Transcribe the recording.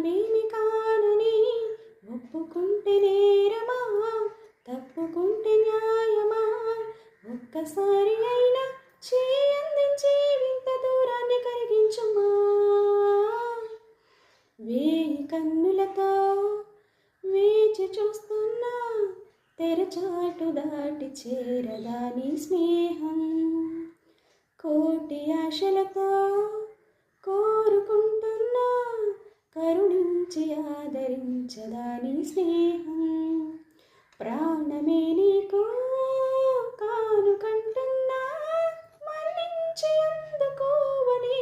ప్రాణమేమి కానని ఒప్పుకుంటే నేరమా, తప్పుకుంటే న్యాయమా? ఒక్కసారి అయినా చేయందించి వింత దూరాన్ని కరిగించుమా. వేయి కన్నులతో వేచి చూస్తున్నా, తెరచాటు దాటి చేరదా నీ స్నేహం. కోటి ఆశలతో కోరుకుంటున్నా, కరుణించి ఆదరించదా నీ స్నేహం. ప్రాణమే నీకు కానుకంటున్నా, మన్నించి అందుకోవని